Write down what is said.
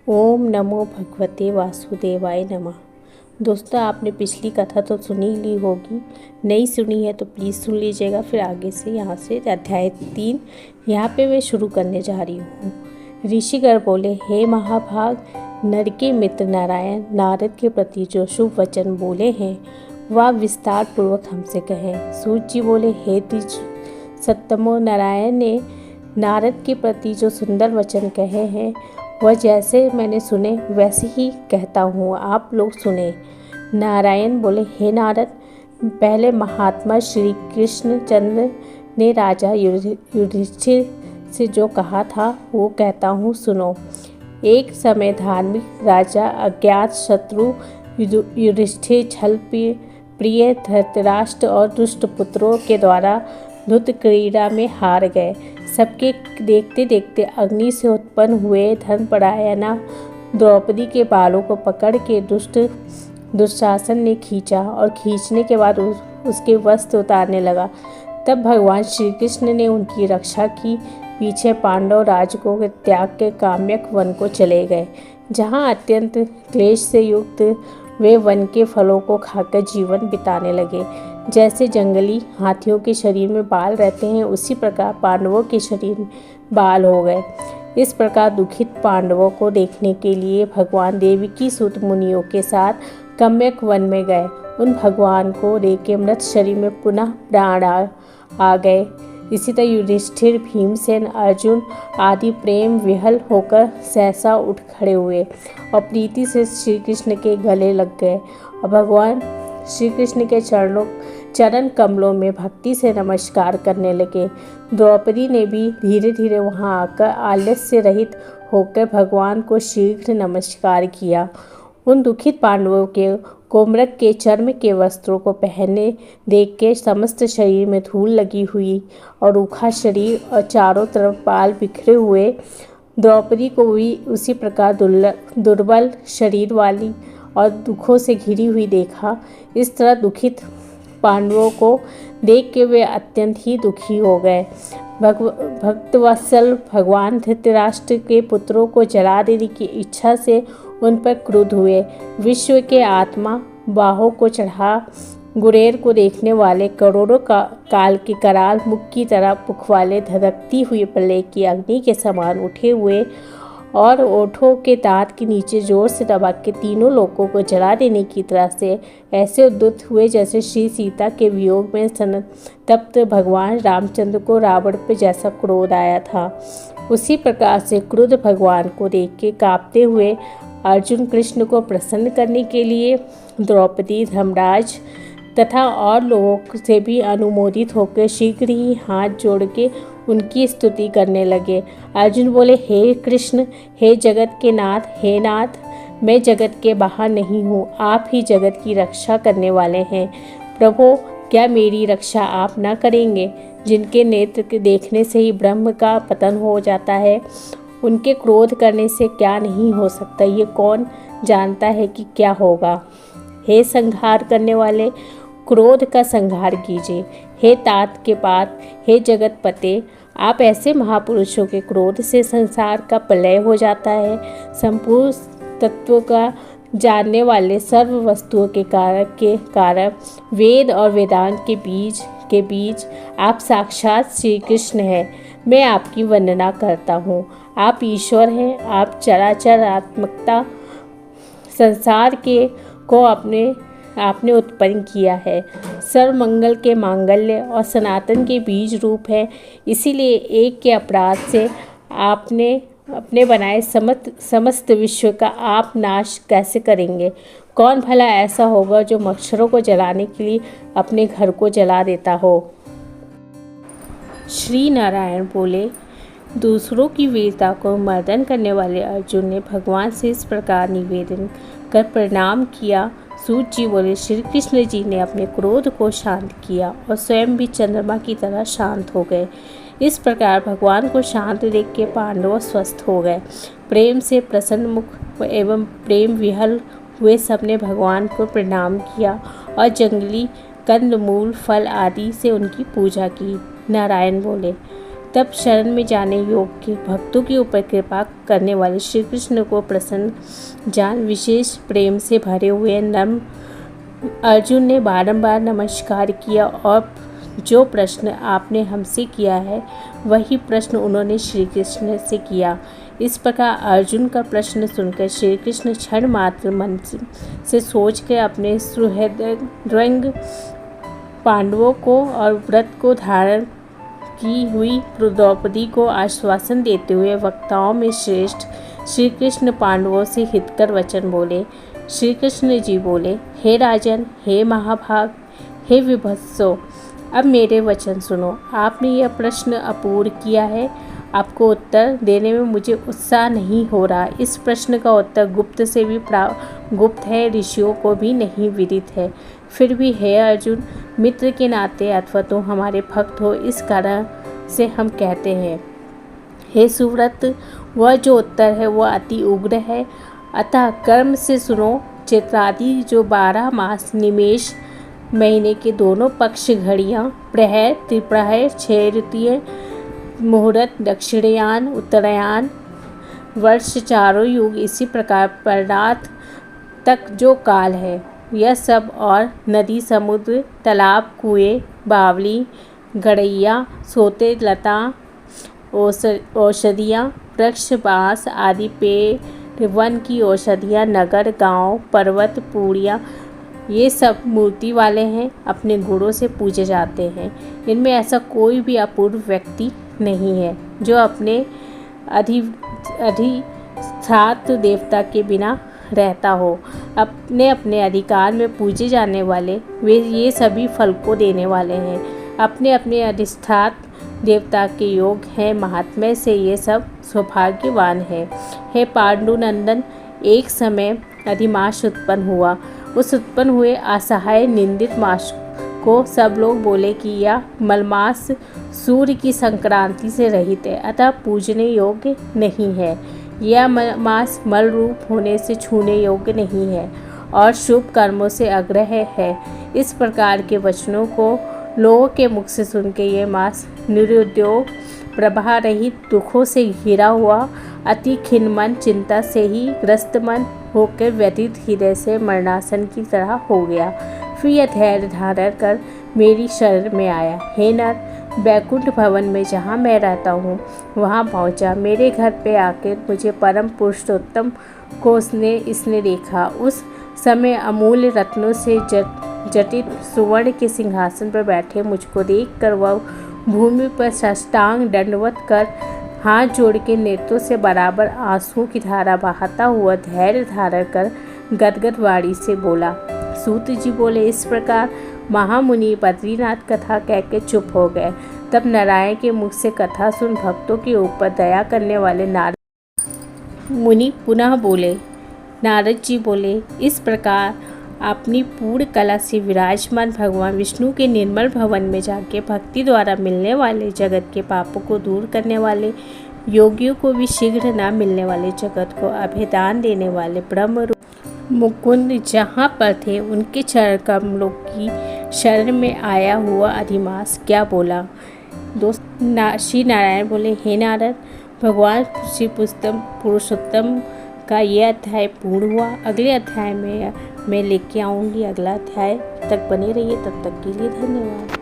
ओम नमो भगवते वासुदेवाय नमः। दोस्तों, आपने पिछली कथा तो सुनी ली होगी, नहीं सुनी है तो प्लीज़ सुन लीजिएगा। फिर आगे से यहाँ से अध्याय 3 यहाँ पे मैं शुरू करने जा रही हूँ। ऋषिगण बोले, हे महाभाग, नर के मित्र नारायण नारद के प्रति जो शुभ वचन बोले हैं वह विस्तार पूर्वक हमसे कहें। सूत जी बोले, हे द्विज सत्तमो, नारायण ने नारद के प्रति जो सुंदर वचन कहे हैं वह जैसे मैंने सुने वैसे ही कहता हूँ, आप लोग सुने। नारायण बोले, हे नारद, पहले महात्मा श्री कृष्ण चंद्र ने राजा युधिष्ठिर से जो कहा था वो कहता हूँ, सुनो। एक समय धार्मिक राजा अज्ञात शत्रु युधिष्ठिर छल प्रिय धृतराष्ट्र और दुष्ट पुत्रों के द्वारा धुत क्रीड़ा में हार गए। सबके देखते देखते अग्नि से उत्पन्न हुए धर्मपरायणा द्रौपदी के बालों को पकड़ के दुशासन ने खींचा और खींचने के बाद उसके वस्त्र उतारने लगा। तब भगवान श्री कृष्ण ने उनकी रक्षा की। पीछे पांडव राजकों के त्याग के काम्यक वन को चले गए, जहाँ अत्यंत क्लेश से युक्त वे वन के फलों को खाकर जीवन बिताने लगे। जैसे जंगली हाथियों के शरीर में बाल रहते हैं, उसी प्रकार पांडवों के शरीर में बाल हो गए। इस प्रकार दुखित पांडवों को देखने के लिए भगवान देवकी सूत मुनियों के साथ काम्यक वन में गए। उन भगवान को देख के मृत शरीर में पुनः प्राण आ गए। इसी तरह युधिष्ठिर, भीमसेन, अर्जुन आदि प्रेम विहल होकर सहसा उठ खड़े हुए और प्रीति से श्री कृष्ण के गले लग गए और भगवान श्री कृष्ण के चरण कमलों में भक्ति से नमस्कार करने लगे। द्रौपदी ने भी धीरे धीरे वहां आकर आलस्य रहित होकर भगवान को शीघ्र नमस्कार किया। उन दुखित पांडवों के कोमरक के चर्म के वस्त्रों को पहने देख के समस्त शरीर में धूल लगी हुई और रूखा शरीर और चारों तरफ बाल बिखरे हुए द्रौपदी को भी उसी प्रकार दुर्बल शरीर वाली और दुखों से घिरी हुई देखा। इस तरह दुखित पांडवों को देख के वे अत्यंत ही दुखी हो गए। भक्तवत्सल भगवान धृतराष्ट्र के पुत्रों को जला देने की इच्छा से उन पर क्रुद्ध हुए। विश्व के आत्मा बाहों को चढ़ा गुरेर को देखने वाले करोड़ों काल के कराल मुख की तरह पुख वाले धधकती हुई प्रलय की अग्नि के समान उठे हुए और ओठों के दांत के नीचे जोर से दबा के तीनों लोकों को जला देने की तरह से ऐसे उद्युत हुए जैसे श्री सीता के वियोग में संतप्त भगवान रामचंद्र को रावण पर जैसा क्रोध आया था। उसी प्रकार से क्रुद्ध भगवान को देख के कांपते हुए अर्जुन कृष्ण को प्रसन्न करने के लिए द्रौपदी, धर्मराज तथा और लोगों से भी अनुमोदित होकर शीघ्र ही हाथ जोड़ के उनकी स्तुति करने लगे। अर्जुन बोले, हे कृष्ण, हे जगत के नाथ, हे नाथ, मैं जगत के बाहर नहीं हूँ, आप ही जगत की रक्षा करने वाले हैं। प्रभु, क्या मेरी रक्षा आप न करेंगे? जिनके नेत्र के देखने से ही ब्रह्म का पतन हो जाता है, उनके क्रोध करने से क्या नहीं हो सकता, ये कौन जानता है कि क्या होगा। हे संहार करने वाले, क्रोध का संहार कीजिए। हे तात के पात, हे जगत पते, आप ऐसे महापुरुषों के क्रोध से संसार का प्रलय हो जाता है। संपूर्ण तत्व का जानने वाले, सर्व वस्तुओं के कारक वेद और वेदांत के बीज आप साक्षात श्री कृष्ण हैं। मैं आपकी वंदना करता हूँ। आप ईश्वर हैं। आप चराचर आत्मकता संसार को आपने उत्पन्न किया है। सर्वमंगल के मांगल्य और सनातन के बीज रूप है। इसीलिए एक के अपराध से आपने अपने बनाए समस्त विश्व का आप नाश कैसे करेंगे? कौन भला ऐसा होगा जो मच्छरों को जलाने के लिए अपने घर को जला देता हो? श्री नारायण बोले, दूसरों की वीरता को मर्दन करने वाले अर्जुन ने भगवान से इस प्रकार निवेदन कर प्रणाम किया। सूत जी बोले, श्री कृष्ण जी ने अपने क्रोध को शांत किया और स्वयं भी चंद्रमा की तरह शांत हो गए। इस प्रकार भगवान को शांत देख के पांडव स्वस्थ हो गए। प्रेम से प्रसन्न मुख एवं प्रेम विहल हुए सबने भगवान को प्रणाम किया और जंगली कंदमूल फल आदि से उनकी पूजा की। नारायण बोले, तब शरण में जाने योग्य भक्तों के ऊपर कृपा करने वाले श्री कृष्ण को प्रसन्न जान विशेष प्रेम से भरे हुए नम्र अर्जुन ने बारंबार नमस्कार किया और जो प्रश्न आपने हमसे किया है वही प्रश्न उन्होंने श्री कृष्ण से किया। इस प्रकार अर्जुन का प्रश्न सुनकर श्री कृष्ण क्षण मात्र मन से सोच कर अपने सुहृद पांडवों को और व्रत को धारण की हुई द्रौपदी को आश्वासन देते हुए वक्ताओं में श्रेष्ठ श्री कृष्ण पांडवों से हितकर वचन बोले। श्री कृष्ण जी बोले, हे राजन, हे महाभाग, हे विभत्सो, अब मेरे वचन सुनो। आपने यह प्रश्न अपूर्ण किया है, आपको उत्तर देने में मुझे उत्साह नहीं हो रहा। इस प्रश्न का उत्तर गुप्त से भी गुप्त है, ऋषियों को भी नहीं विदित है। फिर भी हे अर्जुन, मित्र के नाते अथवा तो हमारे भक्त हो, इस कारण से हम कहते हैं। हे सुव्रत, वह जो उत्तर है वह अति उग्र है, अतः कर्म से सुनो। चैत्रादि जो 12 मास निमेष महीने के दोनों पक्ष घड़ियाँ, प्रहर, त्रिप्रहर, 6 ऋतुएं, मुहूर्त, दक्षिणायन, उत्तरायण, वर्ष, चारों युग, इसी प्रकार परनाथ तक जो काल है, यह सब और नदी, समुद्र, तालाब, कुएं, बावली, गड़ैया, सोते, लता, औषधियाँ, वृक्ष, बाँस आदि पेड़, वन की औषधियाँ, नगर, गांव, पर्वत, पूड़ियाँ, ये सब मूर्ति वाले हैं, अपने गुणों से पूजे जाते हैं। इनमें ऐसा कोई भी अपूर्व व्यक्ति नहीं है जो अपने अधिष्ठात्र देवता के बिना रहता हो। अपने अपने अधिकार में पूजे जाने वाले वे ये सभी फल को देने वाले हैं। अपने अपने अधिष्ठात्र देवता के योग हैं, महात्म्य से ये सब सौभाग्यवान है। हे पांडुनंदन, एक समय अधिमास उत्पन्न हुआ। उस उत्पन्न हुए असहाय निंदित मास को सब लोग बोले कि यह मलमास सूर्य की संक्रांति से रहित है, अतः पूजने योग्य नहीं है। यह मास मल रूप होने से छूने योग्य नहीं है और शुभ कर्मों से अग्रह है। इस प्रकार के वचनों को लोगों के मुख से सुन के ये मास निरुद्योग, प्रभा रहित, दुखों से घिरा हुआ, अति खिन्न मन, चिंता से ही ग्रस्त मन होकर व्यतीत हृदय से मरणासन की तरह हो गया। फिर यह धैर्य धारण कर मेरी शरण में आया। हे नर, बैकुंठ भवन में जहाँ मैं रहता हूँ वहाँ पहुँचा। मेरे घर पे आकर मुझे परम पुरुषोत्तम को इसने देखा। उस समय अमूल्य रत्नों से जटित सुवर्ण के सिंहासन पर बैठे मुझको देखकर वह भूमि पर साष्टांग दंडवत कर हाथ जोड़ के नेत्रों से बराबर आंसुओं की धारा बहाता हुआ धैर्य धारण कर गदगद वाणी से बोला। सूत जी बोले, इस प्रकार महामुनि बद्रीनाथ कथा कह के चुप हो गए। तब नारायण के मुख से कथा सुन भक्तों के ऊपर दया करने वाले नारद मुनि पुनः बोले। नारद जी बोले, इस प्रकार अपनी पूर्ण कला से विराजमान भगवान विष्णु के निर्मल भवन में जाके भक्ति द्वारा मिलने वाले जगत के पापों को दूर करने वाले, योगियों को भी शीघ्र न मिलने वाले जगत को अभेदान देने वाले ब्रह्म रूप मुकुंद जहाँ पर थे उनके चरण कमलों की शरण में आया हुआ अधिमास क्या बोला। श्री नारायण बोले, हे नारद, भगवान श्री पुरुषोत्तम का यह अध्याय पूर्ण हुआ। अगले अध्याय में मैं लेके आऊँगी अगला अध्याय। तक बने रहिए, तब तक के लिए धन्यवाद।